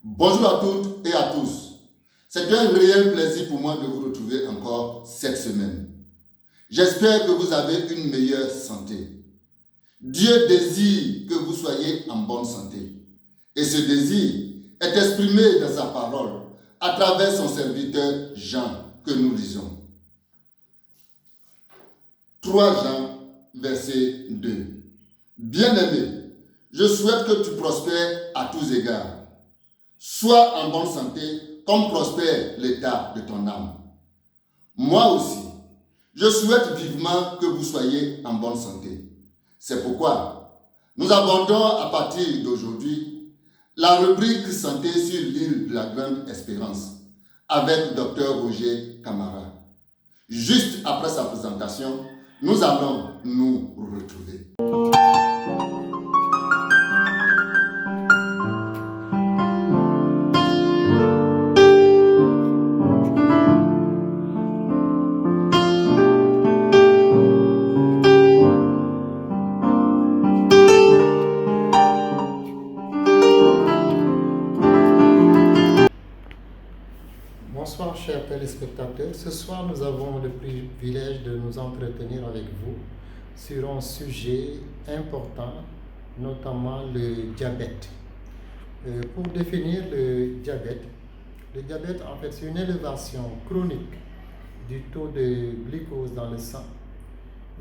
Bonjour à toutes et à tous. C'est un réel plaisir pour moi de vous retrouver encore cette semaine. J'espère que vous avez une meilleure santé. Dieu désire que vous soyez en bonne santé. Et ce désir est exprimé dans sa parole à travers son serviteur Jean que nous lisons. 3 Jean, verset 2. Bien-aimé, je souhaite que tu prospères à tous égards. Sois en bonne santé comme prospère l'état de ton âme. Moi aussi, je souhaite vivement que vous soyez en bonne santé. C'est pourquoi nous abordons à partir d'aujourd'hui la rubrique santé sur l'île de la Grande Espérance avec Dr Roger Camara. Juste après sa présentation, nous allons nous retrouver. Bonsoir chers téléspectateurs, ce soir nous avons le privilège de nous entretenir avec vous sur un sujet important, notamment le diabète. Pour définir le diabète en fait c'est une élévation chronique du taux de glucose dans le sang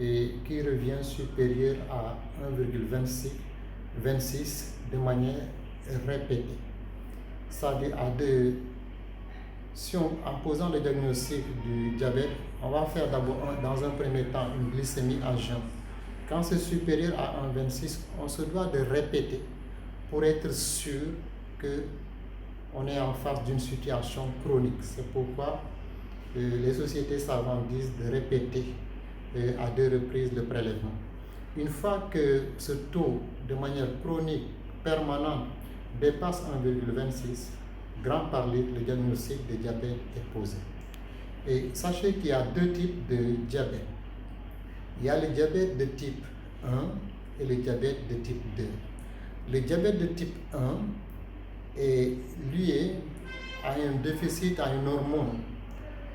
et qui revient supérieur à 1,26 de manière répétée. C'est-à-dire en posant le diagnostic du diabète, on va faire d'abord dans un premier temps une glycémie à jeun. Quand c'est supérieur à 1,26, on se doit de répéter pour être sûr qu'on est en face d'une situation chronique. C'est pourquoi les sociétés savantes disent de répéter à 2 reprises le prélèvement. Une fois que ce taux de manière chronique, permanente, dépasse 1,26, grand par litre, le diagnostic de diabète est posé. Et sachez qu'il y a 2 types de diabète. Il y a le diabète de type 1 et le diabète de type 2. Le diabète de type 1 est lié à un déficit, à une hormone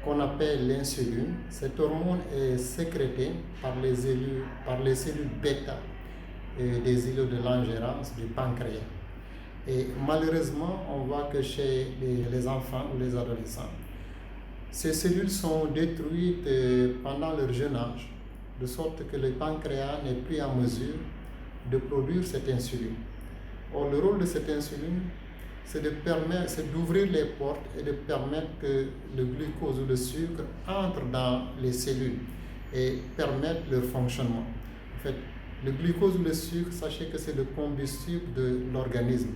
qu'on appelle l'insuline. Cette hormone est sécrétée par les cellules bêta des îlots de Langerhans du pancréas. Et malheureusement, on voit que chez les enfants ou les adolescents, ces cellules sont détruites pendant leur jeune âge, de sorte que le pancréas n'est plus en mesure de produire cette insuline. Or, le rôle de cette insuline, c'est d'ouvrir les portes et de permettre que le glucose ou le sucre entre dans les cellules et permettre leur fonctionnement. En fait, le glucose ou le sucre, sachez que c'est le combustible de l'organisme.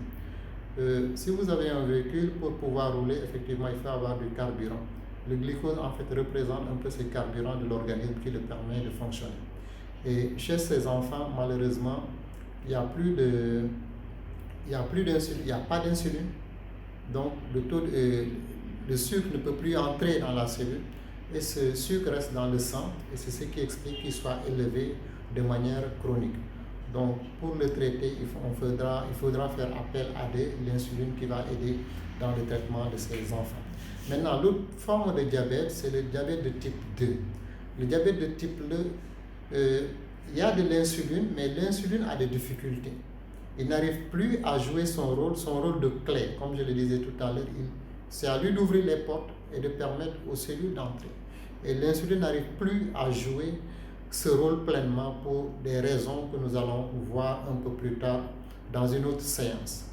Si vous avez un véhicule, pour pouvoir rouler, effectivement, il faut avoir du carburant. Le glucose, en fait, représente un peu ce carburant de l'organisme qui le permet de fonctionner. Et chez ces enfants, malheureusement, il n'y a pas d'insuline. Donc, le sucre ne peut plus entrer dans la cellule et ce sucre reste dans le sang et c'est ce qui explique qu'il soit élevé de manière chronique. Donc, pour le traiter, il faudra faire appel à l'insuline qui va aider dans le traitement de ces enfants. Maintenant, l'autre forme de diabète, c'est le diabète de type 2. Le diabète de type 2, il y a de l'insuline, mais l'insuline a des difficultés. Il n'arrive plus à jouer son rôle de clé, comme je le disais tout à l'heure. C'est à lui d'ouvrir les portes et de permettre aux cellules d'entrer. Et l'insuline n'arrive plus à jouer ce rôle pleinement pour des raisons que nous allons voir un peu plus tard dans une autre séance.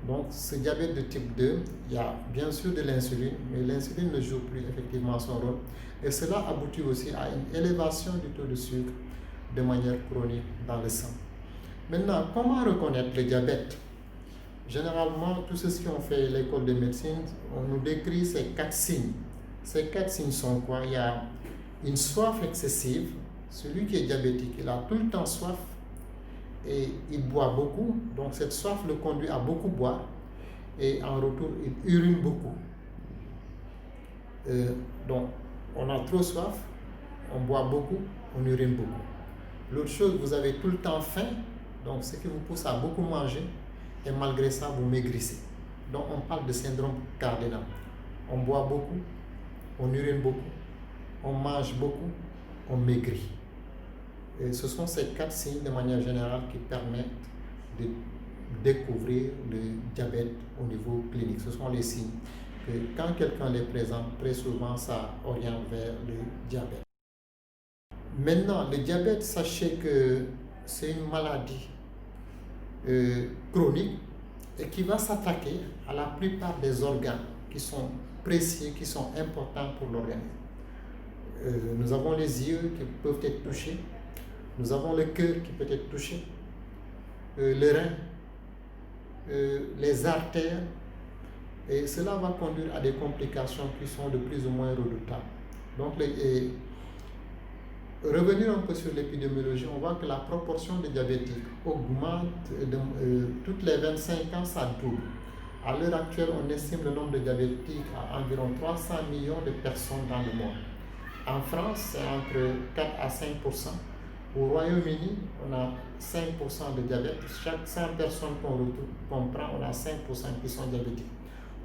Donc, ce diabète de type 2, il y a bien sûr de l'insuline, mais l'insuline ne joue plus effectivement son rôle. Et cela aboutit aussi à une élévation du taux de sucre de manière chronique dans le sang. Maintenant, comment reconnaître le diabète? Généralement, tous ceux qui ont fait l'école de médecine, on nous décrit ces 4 signes. Ces 4 signes sont quoi? Il y a une soif excessive. Celui qui est diabétique, il a tout le temps soif et il boit beaucoup. Donc cette soif le conduit à beaucoup boire et en retour, il urine beaucoup. Donc on a trop soif, on boit beaucoup, on urine beaucoup. L'autre chose, vous avez tout le temps faim, donc ce qui vous pousse à beaucoup manger et malgré ça, vous maigrissez. donc on parle de syndrome cardinal. On boit beaucoup, on urine beaucoup, on mange beaucoup, on maigrit. Et ce sont ces 4 signes de manière générale qui permettent de découvrir le diabète au niveau clinique. Ce sont les signes que quand quelqu'un les présente, très souvent ça oriente vers le diabète. Maintenant, le diabète, sachez que c'est une maladie chronique et qui va s'attaquer à la plupart des organes qui sont précieux, qui sont importants pour l'organisme. Nous avons les yeux qui peuvent être touchés, nous avons le cœur qui peut être touché, le rein, les artères, et cela va conduire à des complications qui sont de plus ou moins redoutables. Donc, revenir un peu sur l'épidémiologie, on voit que la proportion de diabétiques augmente toutes les 25 ans, ça double. À l'heure actuelle, on estime le nombre de diabétiques à environ 300 millions de personnes dans le monde. En France, c'est entre 4 à 5%. Au Royaume-Uni, on a 5% de diabète. Chaque 100 personnes qu'on prend, on a 5% qui sont diabétiques.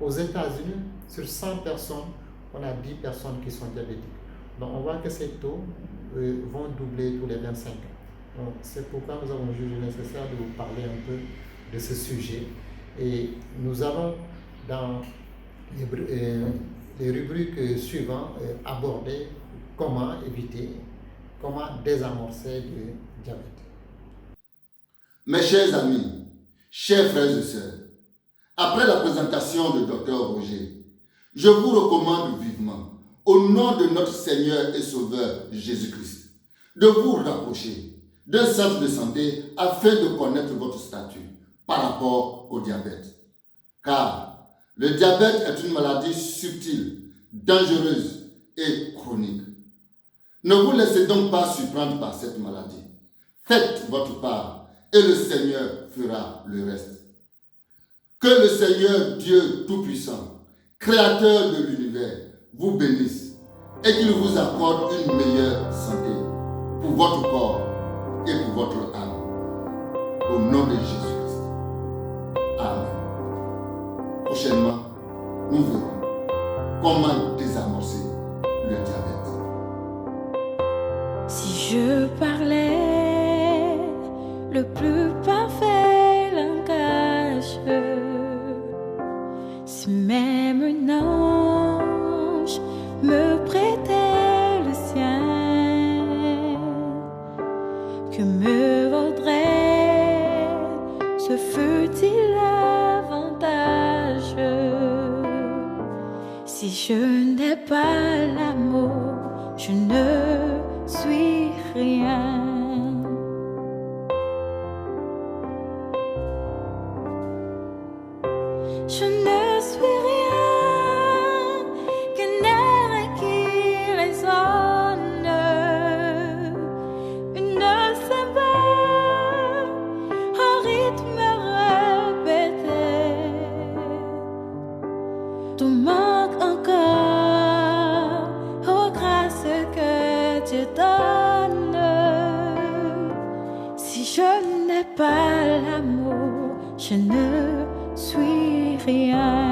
Aux États-Unis, sur 100 personnes, on a 10 personnes qui sont diabétiques. Donc on voit que ces taux vont doubler tous les 25 ans. Donc c'est pourquoi nous avons jugé nécessaire de vous parler un peu de ce sujet. Et nous allons, dans les rubriques suivantes, aborder comment éviter, comment désamorcer le diabète. Mes chers amis, chers frères et sœurs, après la présentation du docteur Roger, je vous recommande vivement, au nom de notre Seigneur et Sauveur Jésus-Christ, de vous rapprocher d'un centre de santé afin de connaître votre statut par rapport au diabète. Car le diabète est une maladie subtile, dangereuse et chronique. Ne vous laissez donc pas surprendre par cette maladie. Faites votre part et le Seigneur fera le reste. Que le Seigneur Dieu Tout-Puissant, Créateur de l'univers, vous bénisse et qu'il vous accorde une meilleure santé pour votre corps et pour votre âme. Au nom de Jésus-Christ. Amen. Prochainement, nous verrons comment désamorcer le diabète. Si je parlais le plus parfait langage, si même un ange me prêtait le sien, que me vaudrait ce fut-il avantage si je n'ai pas l'amour, je ne suis rien. Je ne suis rien qu'un air qui résonne, une symbole, un rythme répété. Tout manque encore aux grâces que Dieu donne. Si je n'ai pas l'amour, je ne suis rien.